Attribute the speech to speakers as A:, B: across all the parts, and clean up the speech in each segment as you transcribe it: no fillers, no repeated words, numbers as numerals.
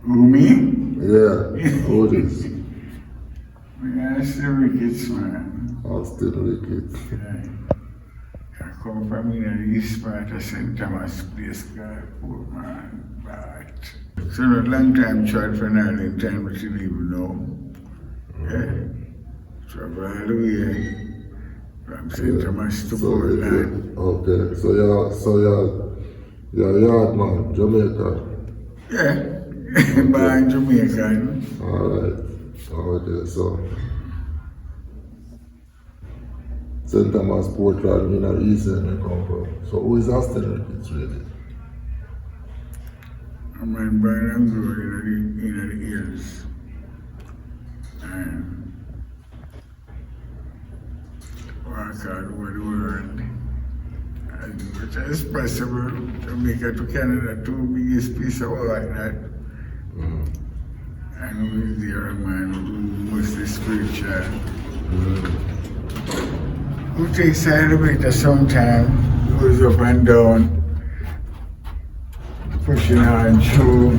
A: Who, me?
B: Yeah, who this?
A: I still Ricketts, man.
B: Austin Ricketts.
A: I come from the east part of St. Thomas place called Port Man, but so a long time tried from Arlington, but you didn't even know. Yeah. Travel all the way from St. Thomas to Portland.
B: Okay, so you're yard man, Jamaica.
A: Yeah, born Jamaican.
B: Alright. Okay, so St. Thomas, Portland, in the east end you come from. So who is Austin Ricketts really?
A: I'm born and grew in the hills. And walk all over the world. As much as possible, Jamaica to Canada, two biggest piece of work that. And who is there, man, who mostly spiritual. Who takes elevator sometime, goes up and down, pushing on through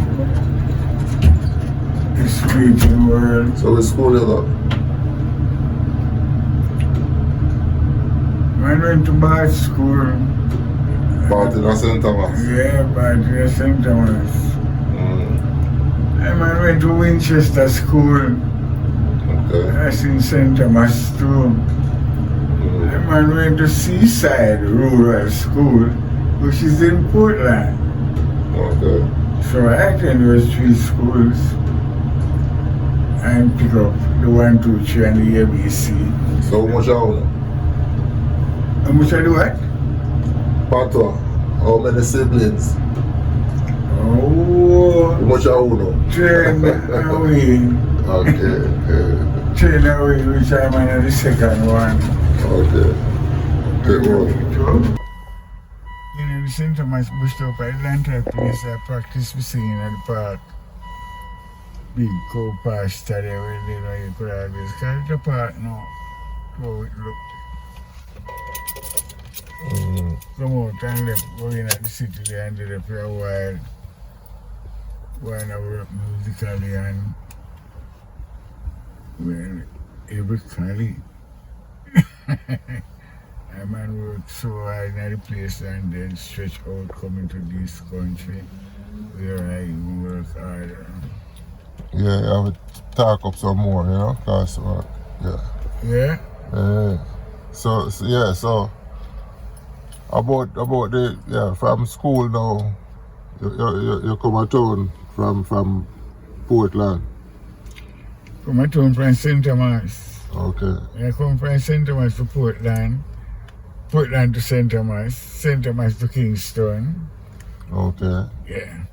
A: the spiritual world.
B: So which school you go?
A: I went to Bath School.
B: Bath in St. Thomas?
A: Yeah, Bath in St. Thomas. I went to Winchester School.
B: Okay.
A: That's in St. Thomas too. I went to Seaside Rural School, which is in Portland.
B: Okay.
A: So I attended those three schools and pick up the 1, 2, 3 and the ABC.
B: So how much you own?
A: How much I do what?
B: Patois. How many siblings?
A: Oh,
B: How much you own?
A: 10 away.
B: Okay.
A: 10 away, which I'm on the second one.
B: Okay. Take one.
A: You know, the St. Thomas Bush Top Atlanta place, I practice singing at the park. Big co-pastor there where you know you could always call it the park now. How it look. Come out and left, going at the city there and did it for a while. When I work musically and well, every I man work so hard in the place and then stretch out coming to this country where I even work harder.
B: Yeah, I would talk up some more, you know, cause
A: Yeah?
B: So about the from school now, you come a town from Portland.
A: Come at home from St. Thomas.
B: Okay.
A: I come from St. Thomas to Portland, Portland to St. Thomas to Kingston.
B: Okay.
A: Yeah,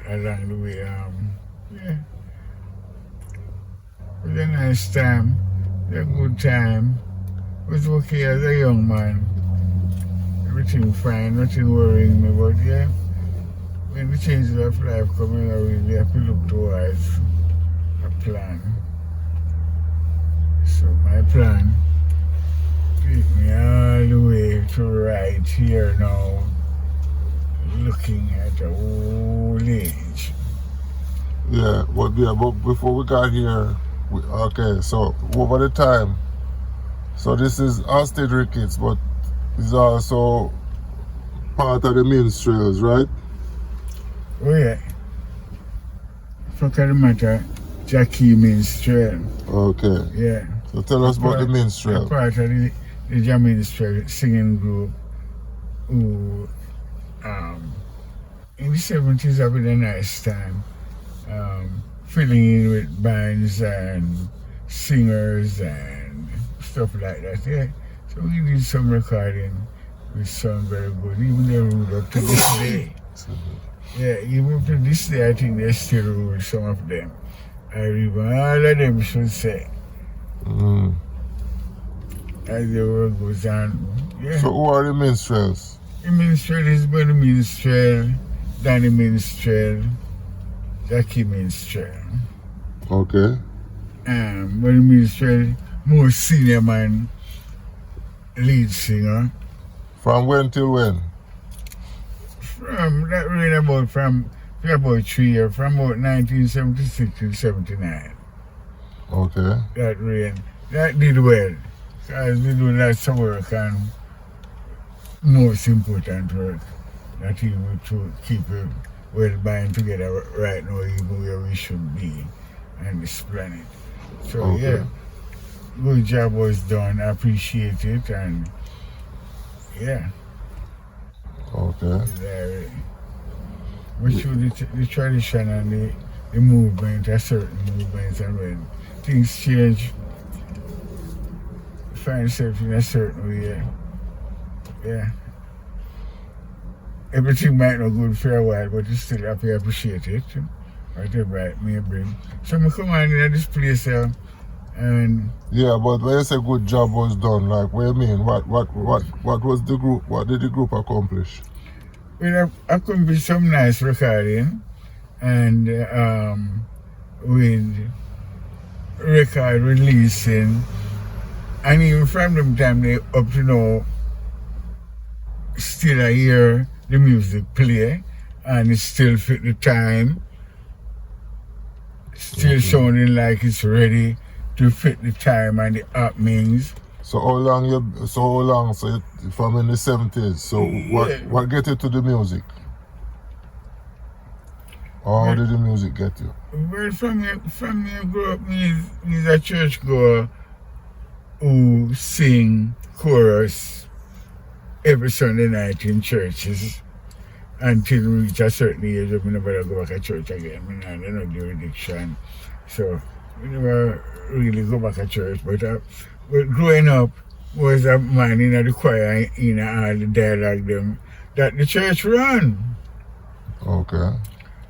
A: along the way, yeah. It was a nice time, it was a good time. It was okay as a young man. Everything fine, nothing worrying me, but yeah, when the changes of life come in, I really have to look towards a plan. So my plan take me all the way to right here now, looking at the old age.
B: Yeah, but before we got here, okay, so over the time, so this is Austin Ricketts, but it's also part of the Minstrels, right?
A: Oh yeah. Fuck the matter, Jahkey Minstrel.
B: Okay.
A: Yeah.
B: So tell us about the Minstrel.
A: Part of the Minstrel singing group who in the 70s have been a nice time. Filling in with bands and singers and stuff like that, yeah. So we did some recording, which sound very good, even they ruled up to this day. Yeah, even up to this day, I think they still rule some of them. Even all of them should say. As the world goes on, yeah.
B: So who are the Minstrels?
A: The Minstrel is Buddy Minstrel, Danny Minstrel, Jahkey Minstrel.
B: Okay.
A: Buddy Minstrel, more senior man, lead singer.
B: From when till when?
A: From that really about from for about 3 years, from about 1976 to 79.
B: Okay.
A: That rain. That did well. Because we do lots of work and most important work. That even to keep it well bind together right now, even where we should be on this planet. So
B: Okay.
A: yeah, good job was done. I appreciate it, and yeah.
B: Okay.
A: We should the tradition and the movement, a certain movements, and when things change, find yourself in a certain way. Yeah. Everything might not good for a while, but you still have to appreciate it. Whatever it may bring. So I come on in this place and
B: Yeah, but when you say good job was done, like what you mean? What was the group? What did the group accomplish?
A: we have accomplished some nice recording and with record releasing, and even from them time they up to now still I hear the music play and it still fit the time, still sounding like it's ready to fit the time and the happenings.
B: So how long so you, from in the 70s, so what get you to the music? Or how did the music get you?
A: Well, from me grow up, he's a church goer who sing chorus every Sunday night in churches until we reach a certain age. We never go back to church again. We don't know jurisdiction, so we never really go back to church. But growing up was a man in the choir, in all the dialogue them that the church run.
B: Okay.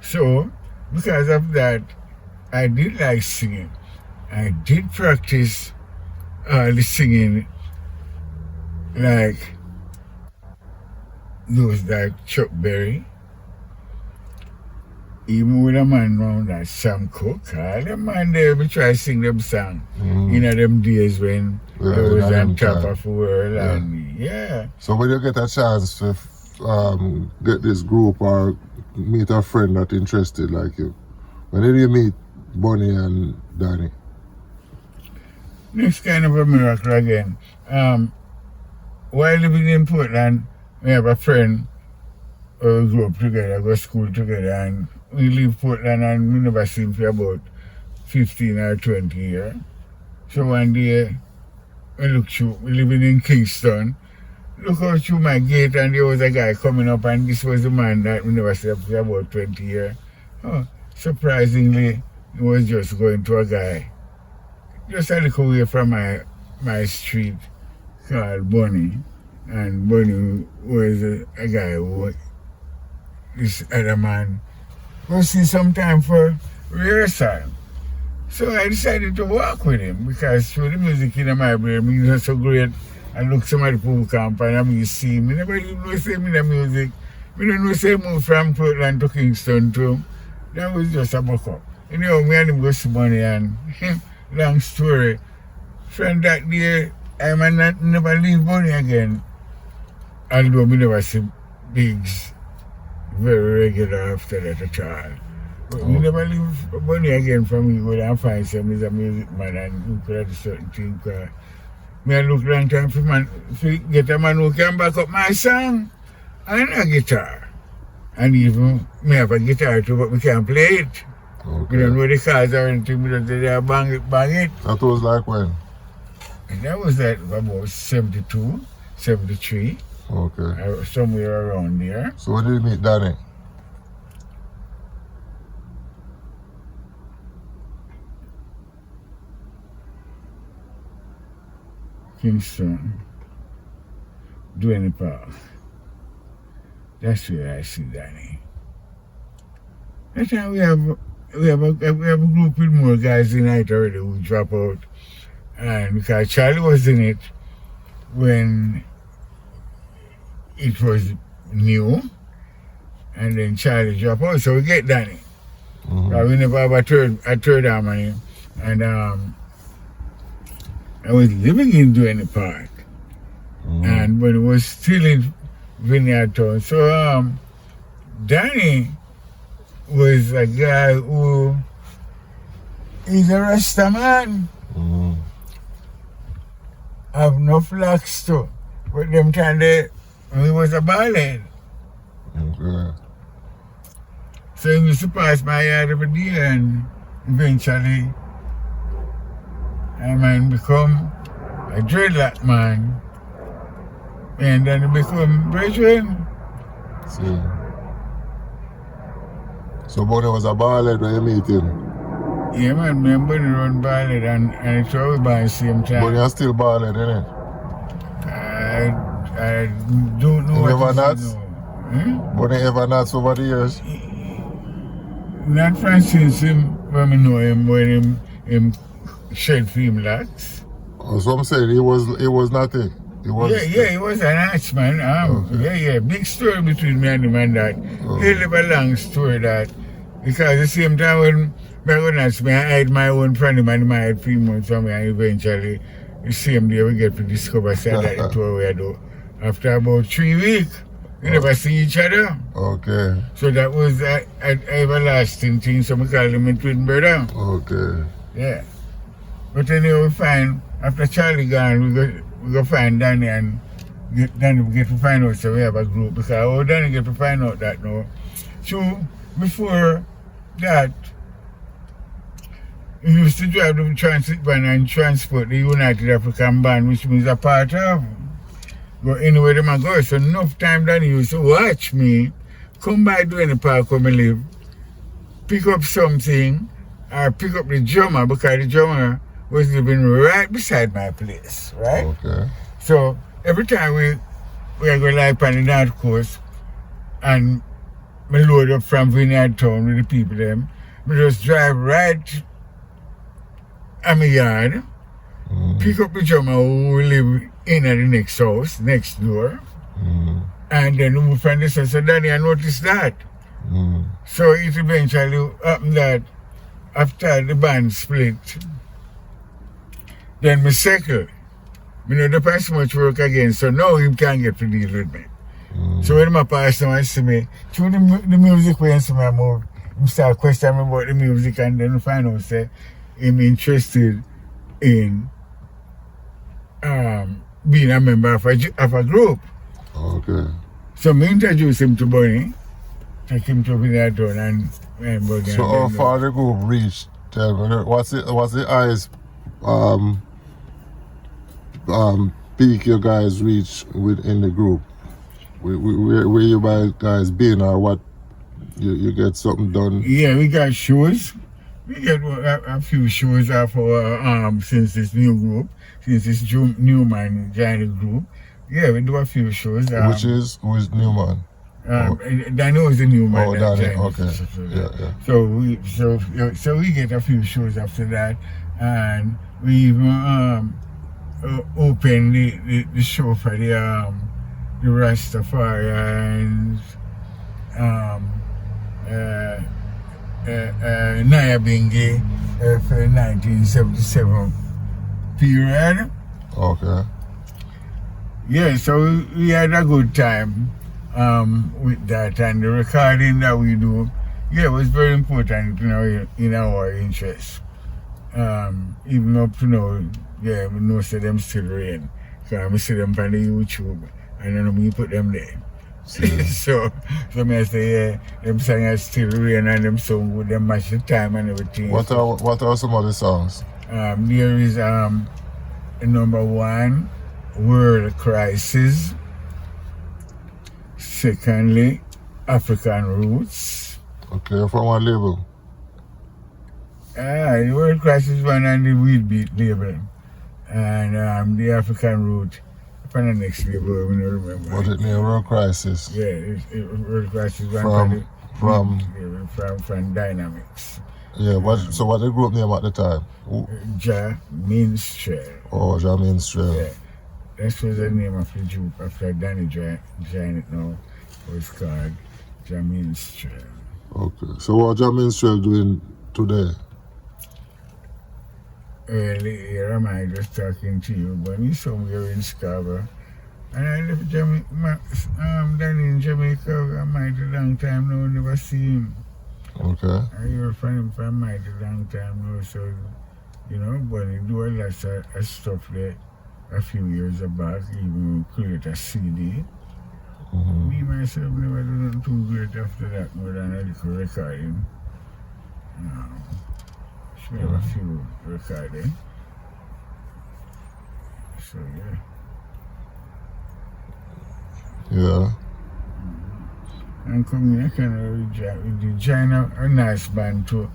A: So because of that, I did like singing. I did practice the singing like those like Chuck Berry. Even with a man around that Sam Cooke, all them man there, we try to sing them song. In them days when they was on top of the world and yeah.
B: So when you get a chance to get this group or meet a friend that interested like you, when did you meet Bonnie and Danny?
A: Next kind of a miracle again. While living in Portland, we have a friend who grew up together, go to school together, and we leave Portland and we never seen him for about 15 or 20 years. So one day, we look through, we living in Kingston, look out through my gate and there was a guy coming up and this was the man that we never seen for about 20 years. Oh, surprisingly, he was just going to a guy just a little way from my street called Bonnie. And Bonnie was a guy who this other man go see some time for rehearsal. So I decided to walk with him because through the music in my brain, it's not so great. I look somebody pool camp and I see him. I never even know say me the music. I don't know say move from Portland to Kingston too. That was just a buck up. You know, me and him go see Bonnie and long story. From that day, I might never leave Bonnie again. Although we never see Biggs very regular after that at all. But we never leave Bonnie again from me go and find some he's a music man and who could have certain things. Me I look long time for get a man who can back up my song and a guitar. And even me have a guitar too, but we can't play it.
B: Okay.
A: We don't know the chords or anything, we don't say they bang it.
B: That was like when?
A: And that was like about 72, 73.
B: Okay.
A: Somewhere around there.
B: So when did you meet Danny?
A: Kingston, Duane Park. That's where I see Danny. That time we have a group with more guys in it already who drop out. And because Charlie was in it when it was new, and then Charlie dropped out, so we get Danny. But we never have a third harmony. And I was living in Duane Park, and when it was still in Vineyard Town. So Danny was a guy who is a Rasta man. Have no flax too. But them time he was a ballad.
B: Okay.
A: So he used to pass my yard every day, and eventually I man become a dreadlock man. And then he become brethren.
B: See. So Bunny was a ballad when you meet him?
A: Yeah man, me and Bunny run ballad and it's always by the same time.
B: Bunny is still ballad, isn't it?
A: I don't know
B: You
A: what
B: never
A: to
B: nuts?
A: say now.
B: Bunny ever nuts over the years?
A: Not from since him, when I know him, when him shed film locks.
B: Oh, so I'm saying he was nothing. He was,
A: He was an arch man.
B: Okay.
A: Big story between me and him and that.
B: Okay.
A: Hell of a long story that. Because the same time when I go nuts, I hide my own from him and I hide 3 months from me, and eventually the same day we get to discover that it's what we do. After about 3 weeks, we never see each other.
B: Okay.
A: So that was an everlasting thing, so we call him a twin brother.
B: Okay.
A: Yeah. But anyway, we find, after Charlie gone, we go find Danny, and Danny we get to find out, so we have a group. Because Danny get to find out that now. So before that, he used to drive the transit van and transport the United African Band, which means a part of. But anyway, them a go. So enough time Danny used to watch me come by doing the park where I live, pick up something, or pick up the drummer, because the drummer was living right beside my place, right?
B: Okay.
A: So every time we are going live on the North Coast, and we load up from Vineyard Town with the people them, we just drive right at my yard, pick up the drummer who live in at the next house, next door, and then move from this house. So Danny, I noticed that. So it eventually happened that after the band split, then me settle. Me know the pass much work again, so now he can't get to deal with me. So when my pastor and see me, through the music when see me move, he start questioning me about the music, and then find out say I'm interested in being a member of a group.
B: Okay.
A: So me introduce him to Bunny, take him to Vineyard Town, and Bunny.
B: So how far the group reached? Tell me, what's the highest peak you guys reach within the group? Where you guys been, or what? You get something done?
A: Yeah, we got shows. We get a few shows off our since this new group, since this new man joined the group. Yeah, we do a few shows.
B: Who is new man?
A: Danny was the new man.
B: Oh, Danny. Okay. Yeah.
A: So we get a few shows after that, and we even open the show for the Rastafarians, Naya Bingi for the 1977 period.
B: Okay.
A: Yeah, so we had a good time with that, and the recording that we do, yeah, was very important in our interest. Even up to now, yeah, we know say them still rain. Because we see them on the YouTube, and then we put them there. so I say, yeah, them songs still rain, and them song with them match the time and everything.
B: What are some of the songs?
A: There is number 1, World Crisis. Secondly, African Roots.
B: Okay, from what label?
A: The World Crisis one on the Weed Beat label. And the African Root from the next label, we don't remember.
B: What it name? World Crisis?
A: Yeah, World Crisis one from Dynamics.
B: Yeah, so what the group name at the time?
A: Minstrel.
B: Oh, Minstrel.
A: Yeah. That was the name of the group after Danny joined it now. It was called Minstrel.
B: Okay. So what Minstrel doing today?
A: Well, here am I just talking to you, but he's somewhere in Scarborough. And I left Danny in Jamaica a mighty long time now, never see him.
B: Okay.
A: I hear from him for a mighty long time now, so, you know, but he do a lot of stuff there a few years back, even create a CD. Me, myself, never do nothing too great after that, more than a little recording. Should have a few recording. So,
B: Yeah.
A: And coming here, kind of with join a nice band too,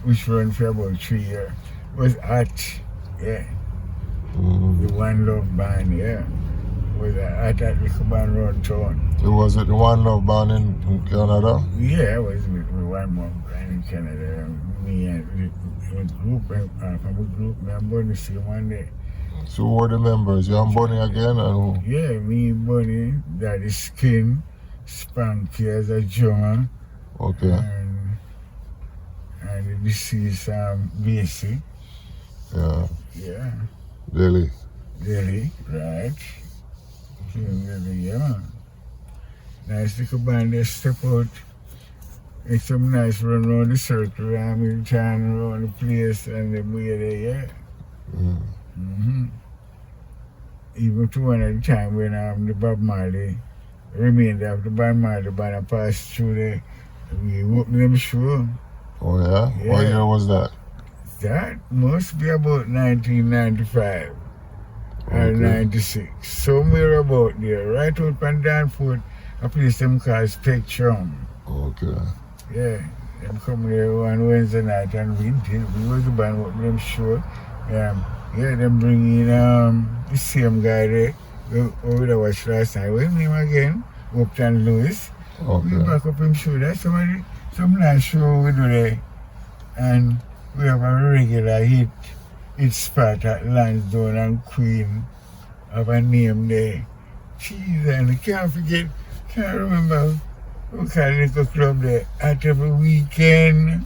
A: which run for about 3 years. Was Hot, yeah. The One Love Band, yeah. Was at little band around town.
B: It was it the One Love Band in Canada?
A: Yeah, I was with one more band in Canada. Me and the group, from the group, me and Bunny see one day.
B: So who were the members? You and Bunny again and who?
A: Yeah, me, Bunny, Daddy Skin, Spanky as a drummer.
B: Okay.
A: And the deceased Basie.
B: Yeah.
A: Yeah.
B: Really?
A: Really, right. Yeah. Nice little band, they step out. Make some nice run around the circle, and turn around the place, and then we are there, yeah. Even to one at the time when the Bob Marley, remainder of the Bob Marley band passed through there, we opened them show.
B: Oh yeah? What year was that?
A: That must be about 1995 or 96. Somewhere about there, right out on Danforth, a place them called Spectrum.
B: Okay.
A: Yeah, them come there on Wednesday night and we was the band open them show. Yeah, them bring in the same guy there over the watch last night. What's his name again? Upton Lewis.
B: Okay.
A: We back up him show. That's some nice show we do there. And we have a regular hit spot at Lansdowne and Queen of a name there. Jeez, and I can't remember what kind of little club there. At every weekend.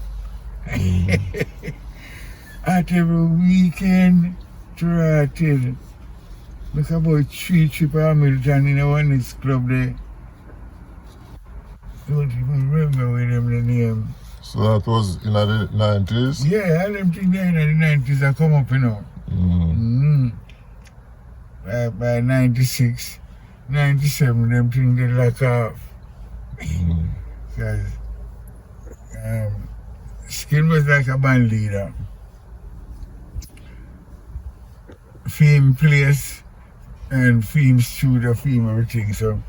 A: At every weekend, try till make about 3 trips to Hamilton in one this club there. Don't even remember with them the name.
B: So that was in the 90s?
A: Yeah, all them things there in the 90s are come up, you know. By 96, 97, them things they lock off. Because Skin was like a band leader. Fame place and fame studio, fame everything. So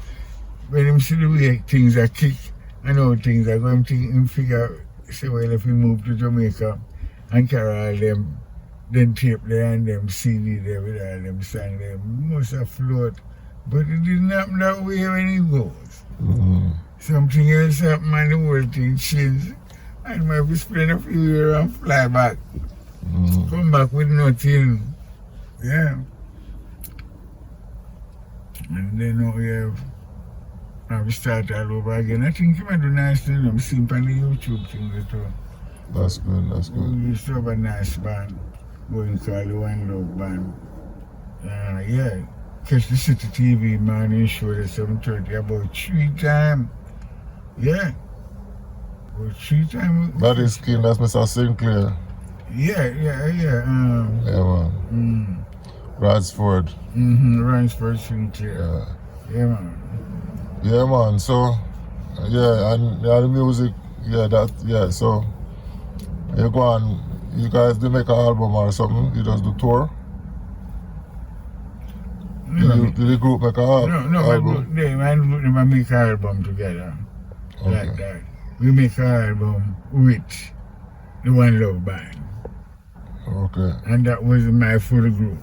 A: when him see the way things are kick and how things are going, him figure, say, well, if he move to Jamaica and carry all them tape there and them CD there with all them songs there, must have float. But it didn't happen that way when he goes. Something else happened and the whole thing changed. And might be spend a few years and fly back. Come back with nothing. Yeah. And then now we have start all over again. I think you might do nice things. I'm seeing on the YouTube things too.
B: That's good, that's good.
A: We used to have a nice band going called the One Love Band. Yeah. Catch the City TV morning show at 7:30 about 3 times. Yeah. About 3 times.
B: That is Skin, that's Mr. Sinclair.
A: Yeah.
B: Yeah, man. Radsford.
A: Ransford Sinclair. Yeah, man.
B: Yeah, man. So, yeah, and the music, so you go on, you guys do make an album or something? You just do tour? Did the group make an album?
A: No, they make an album together. Like that. We make an album with the One Love Band.
B: Okay.
A: And that was my full group.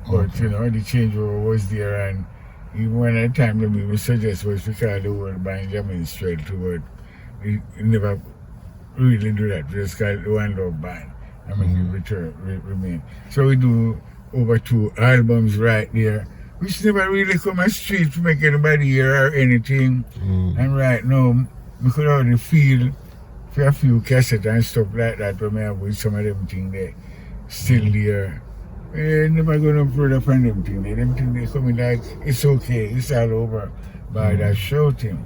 A: But, the changeover was there, and even when I time to we suggest was to call the whole band Minstrel too, but we never really do that. We just call it the One Love Band. I mean, remain. So we do over 2 albums right there, which never really come a street to make anybody hear or anything. And right now, we could already feel for a few cassettes and stuff like that when I have with some of them things there still there. Never going to further from them things. Them things they coming like, it's okay, it's all over by that shouting.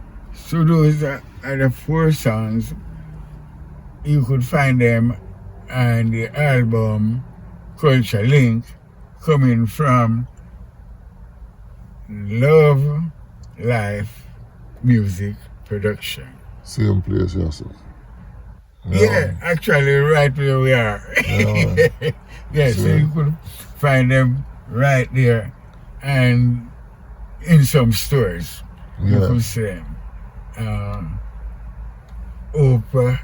A: So those are the 4 songs. You could find them on the album Culture Link, coming from Love Life Music Production.
B: Same place, yes.
A: Yeah, actually right where we are.
B: Yeah.
A: Yeah, so you could find them right there and in some stores. You could see them. Oprah.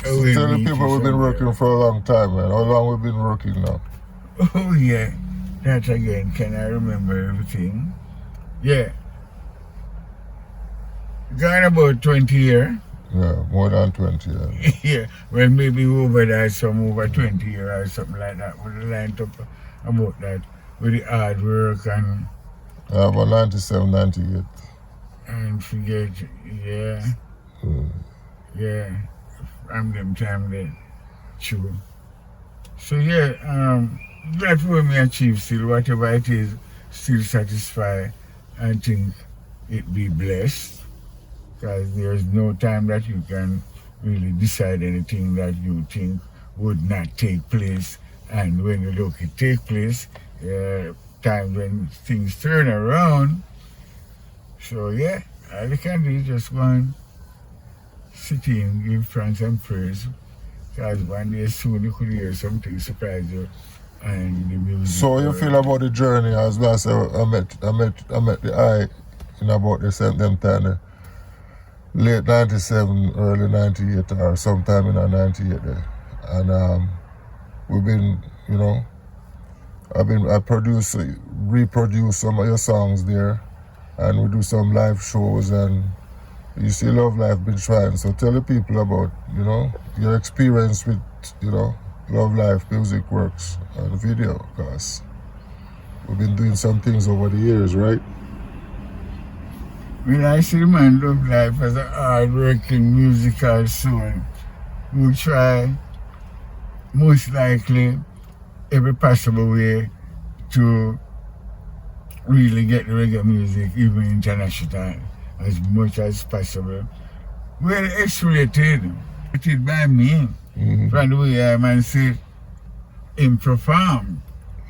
B: So tell the people we've been working for a long time, man. How long we've been working now?
A: Oh yeah, that again, can I remember everything? Yeah. Gone about 20 years.
B: Yeah, more than 20 years.
A: Yeah, well maybe over that, some over 20 years or something like that. With the line up about that, with the hard work and...
B: About 97, 98.
A: And forget, yeah. Yeah, from them time then, true. So yeah, that's what me achieve still, whatever it is, still satisfied. I think it be blessed, because there's no time that you can really decide anything that you think would not take place. And when you look it take place, times when things turn around. So yeah, all you can do is just go and sit in, give thanks and praise, because one day soon you could hear something surprise you and the music.
B: So you feel about the journey as well? So I met the eye in about the same time, late 97, early 98 or sometime in 98 there. And we've been, you know, I reproduce some of your songs there, and we do some live shows, and you see Love Life been trying. So tell the people about, you know, your experience with, you know, Love Life Music Works and video, because we've been doing some things over the years, right?
A: When I see man Love Life as a hard-working musical soul who try most likely every possible way to really get the reggae music, even international, as much as possible. Well exploited by me, from the way I man say him perform.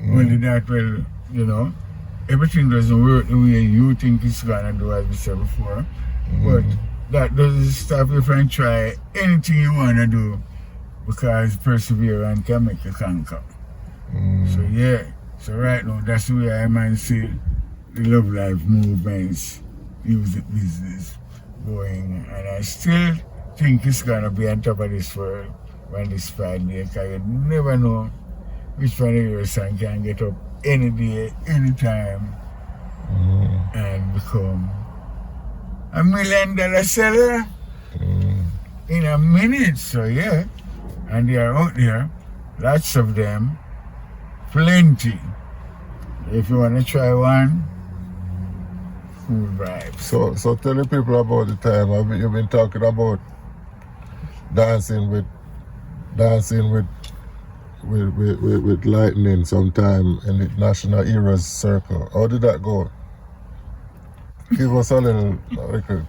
A: Only that, well, you know, everything doesn't work the way you think it's gonna do, as we said before. But that doesn't stop you from try anything you wanna do, because perseverance can make you conquer. So yeah, so right now that's the way I man see the Love Life movement's music business going, and I still think it's gonna be on top of this world when this Friday, because you never know which one of your song can get up any day, any time, and become $1 million seller in a minute. So yeah, and they are out there, lots of them, plenty. If you want to try one, cool vibes.
B: So tell the people about the time. You've been talking about dancing with Lightning sometime in the National Heroes Circle. How did that go? Give us a little,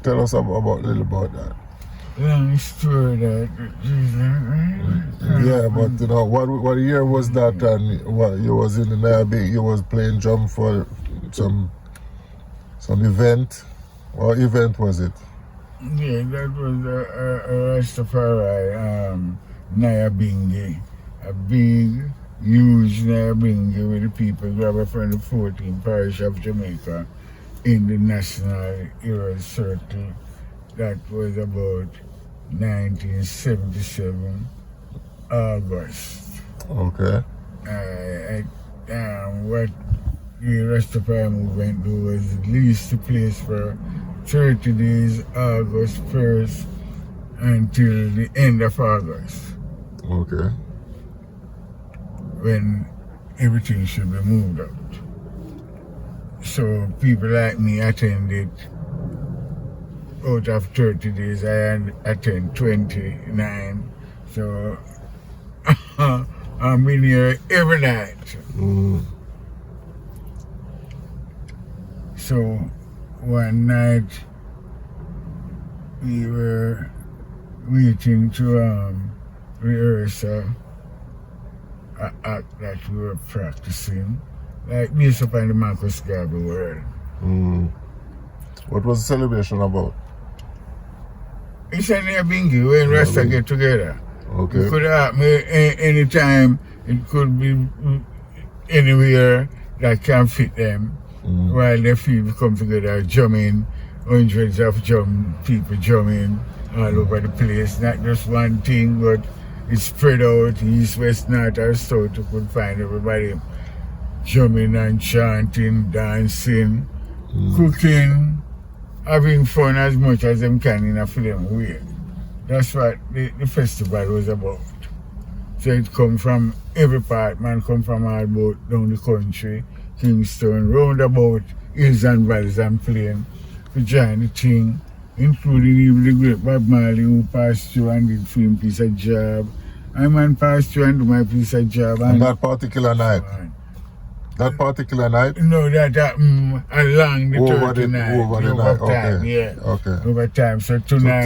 B: tell us about that.
A: Long story that.
B: Yeah, but you know, what year was that? And what you was in the Nairobi? You was playing drum for some event. What event was it?
A: Yeah, that was a Rastafari Nyabingi. A big, huge Nyabingi with the people gathered from the 14th parish of Jamaica in the National Heroes Circle. That was about 1977, August.
B: Okay.
A: What the Rastafari movement do was lease the place for 30 days, August 1st until the end of August.
B: Okay.
A: When everything should be moved out. So people like me attended. Out of 30 days, I attend 29. So I'm in here every night. So one night we were waiting to rehearse an act that we were practicing, like based upon the Marcus Garvey word.
B: What was the celebration about?
A: It's a near bingy when Rasta get together.
B: Okay.
A: It could happen any time. It could be anywhere that can fit them. While they feel come together, drumming, hundreds of people drumming all over the place. Not just one thing, but it's spread out, east, west, north, or south. You could find everybody drumming and chanting, dancing, cooking, having fun as much as them can in a film way. That's what the festival was about. So it come from every part, man come from all about down the country, Kingston, round about hills and valleys and plain to join the thing, including even the great Bob Marley who passed through and did film piece of job. I man passed through and do my piece of job.
B: And that particular night? That particular night?
A: No, that along the
B: over
A: 30 night.
B: Over the night,
A: time,
B: okay.
A: Yeah.
B: Okay.
A: Over time. So tonight,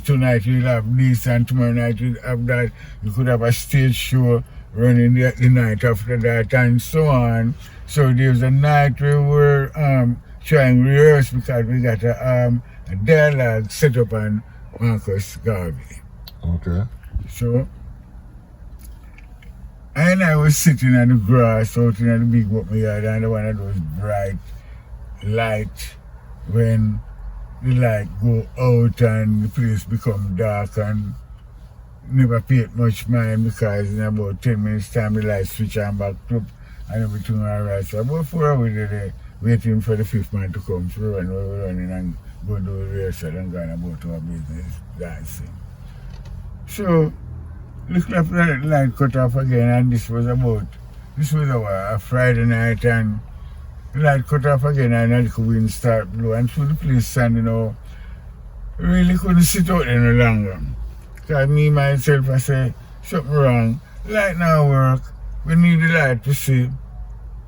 A: tonight you'll have this and tomorrow night you'll have that. You could have a stage show running the night after that and so on. So there's a night where we're trying to rehearse because we got a dialogue set up on Marcus Garvey.
B: Okay.
A: So and I was sitting on the grass out in the big open yard and one of those bright light when the light go out and the place become dark and never paid much mind because in about 10 minutes time the light switch on back up and everything alright. So about 4 hours there waiting for the fifth man to come through and we were running and go do the rehearsal and going about our business dancing. So look after that light cut off again and this was a Friday night and the light cut off again and the wind start blow and through the place standing out. Really couldn't sit out there no longer. Because me myself I say something wrong. Light now work. We need the light to see.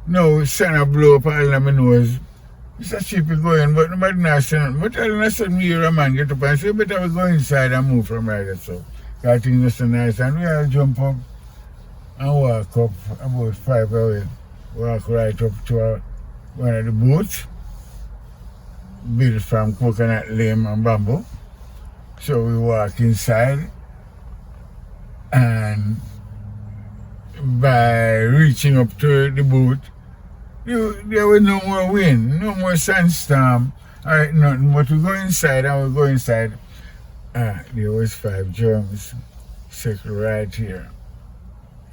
A: No, sun blow up all of my nose. It's a cheap going, but nobody not saying nothing. But all of a sudden me hear a man get up and say, better we go inside and move from right there. So I think that's so nice. And we all jump up and walk up about 5 hours. Walk right up to one of the boats built from coconut limb and bamboo. So we walk inside and by reaching up to the boat, there was no more wind, no more sandstorm, or nothing. But we go inside and we go inside. There was 5 drums set right here.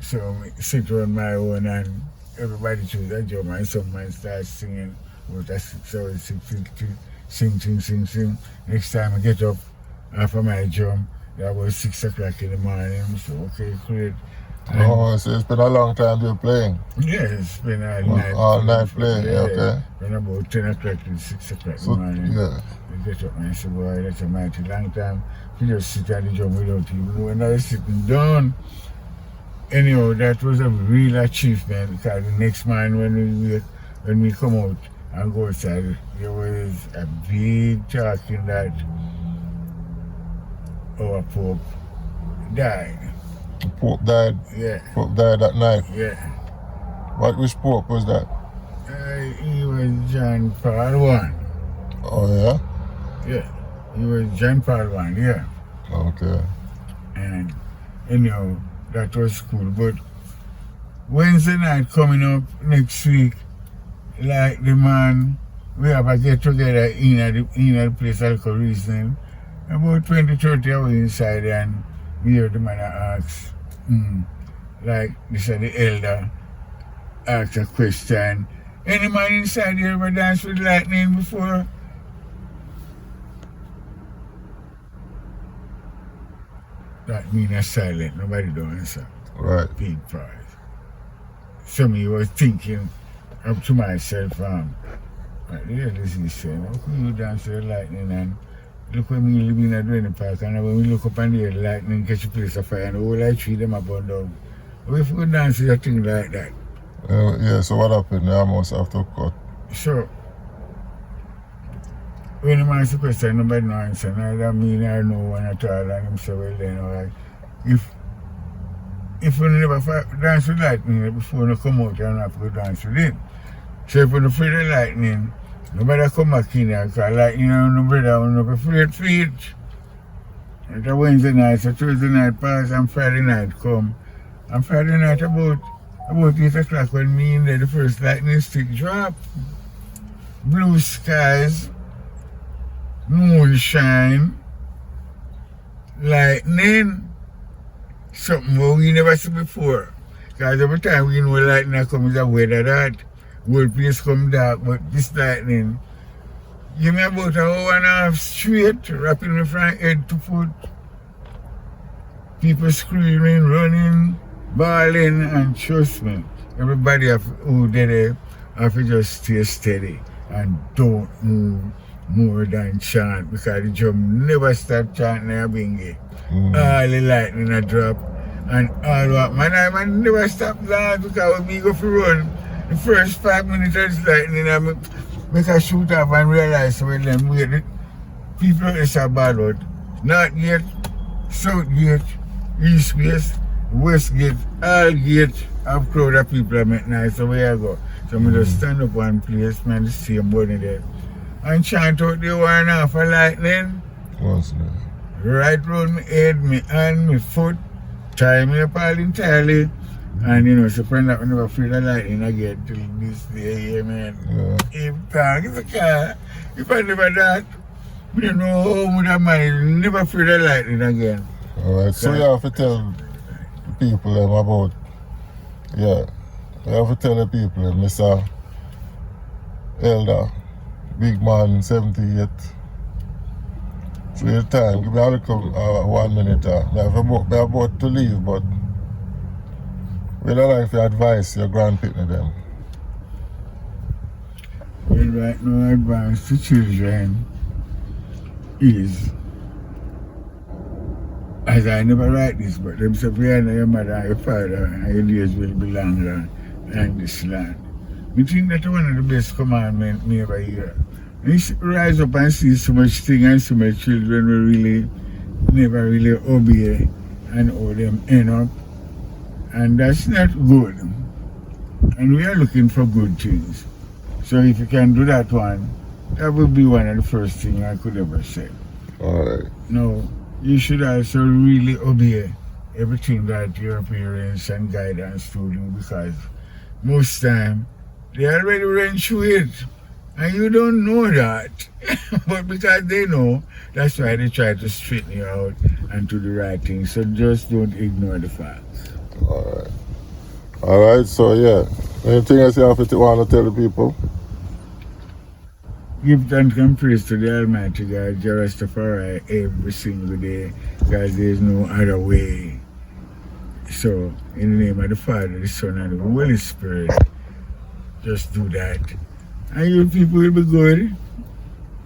A: So we sit on my own and everybody choose a drum and someone starts singing about a 6 hours, 6:50, sing. Next time I get up after my drum, that was 6 o'clock in the morning. So okay, great. And
B: so it's been a long time you're playing?
A: Yeah, it's been
B: all night playing, okay.
A: When about 10 o'clock to 6 o'clock
B: So,
A: in the morning.
B: yeah.
A: I get up and I say, boy, that's a mighty long time. You just sit at the drum without even when I was sitting down. Anyhow, that was a real achievement because the next morning when we come out and go outside, there was a big talking that our Pope died.
B: The Pope died?
A: Yeah.
B: Pope died that night?
A: Yeah.
B: Which Pope was that?
A: He was John Paul I.
B: Oh, yeah?
A: Yeah. He was John Paul I, yeah.
B: Okay.
A: And anyhow, that was cool. But Wednesday night coming up next week, like the man, we have a get together in the place Alcohol Reasoning. About 20-30 hours inside and we hear the man ask, like this is the elder, ask a question. Any man inside here ever danced with lightning before? That means a silent, nobody don't answer.
B: Right.
A: Big prize. Some of you was thinking up to myself, what the hell is he saying? How can you dance with lightning and look when we live in a Dwayne Park and when we look up and the lightning catch a place of fire and the whole I tree them up and down. What if we dance with a thing like that?
B: Yeah, so what happened? I almost have to cut.
A: So when him ask the question, nobody no answer. Neither me nor no one at all. And him say, well then, alright. If you never dance with lightning before you come out, you don't have to dance with it. So if you're afraid of lightning, nobody come back in here because lightning and no brother, I'm not afraid for it. It's a Wednesday night, so Tuesday night pass and Friday night come. And Friday night about 8 o'clock when me in there, the first lightning stick drop. Blue skies, moonshine, lightning. Something we never see before. Because every time we know lightning comes, it's a weather that whole place come dark, but this lightning give me about an hour and a half straight, wrapping me from head to foot. People screaming, running, bawling, and trust me, everybody who did it have to just stay steady and don't move more than chant because the drum never stop chanting a bingy. All the lightning a drop and all what man never stop dance because when me go for run the first 5 minutes of this lightning I make a shoot off and realize when them wait the people is a bad out. North gate, south gate, east gate, west gate, all gate have crowd of people I make nice so where I go. So I just stand up one place man the same bunny there and chant out the 1.5 for lightning.
B: What's that?
A: Right round my head, my hand, my foot, tie me up all entirely. And you know, so friend that we never feel the lightning again till this day here, man.
B: Yeah.
A: If I never that, we don't know how much of mine never feel the lightning again.
B: Alright, so you have to tell people them about, you have to tell the people them, Mr. Elder, big man, 78. So your time, give me a little 1 minute. We're about to leave, but we don't like to advise your grandparents them.
A: Well, right now, advice to children is, as I never write this, but them say, "Pray your mother and your father, and your days will be longer than this land." I think that's one of the best commandments me ever hear. You rise up and see so much thing and so much children will really never really obey and all them end up. And that's not good. And we are looking for good things. So if you can do that one, that would be one of the first things I could ever say.
B: Alright.
A: No, you should also really obey everything that your parents and guidance told you because most time they already ran through it. And you don't know that, but because they know, that's why they try to straighten you out and do the right thing. So just don't ignore the facts.
B: Alright. Alright, so anything else you have to want to tell the people?
A: Give thanks and praise to the Almighty God, Jah Rastafari, every single day, because there is no other way. So, in the name of the Father, the Son, and the Holy Spirit, just do that. And you people will be good,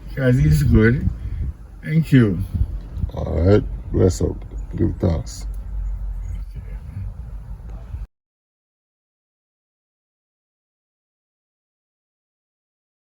A: because He's good. Thank you.
B: Alright, bless up. Give thanks.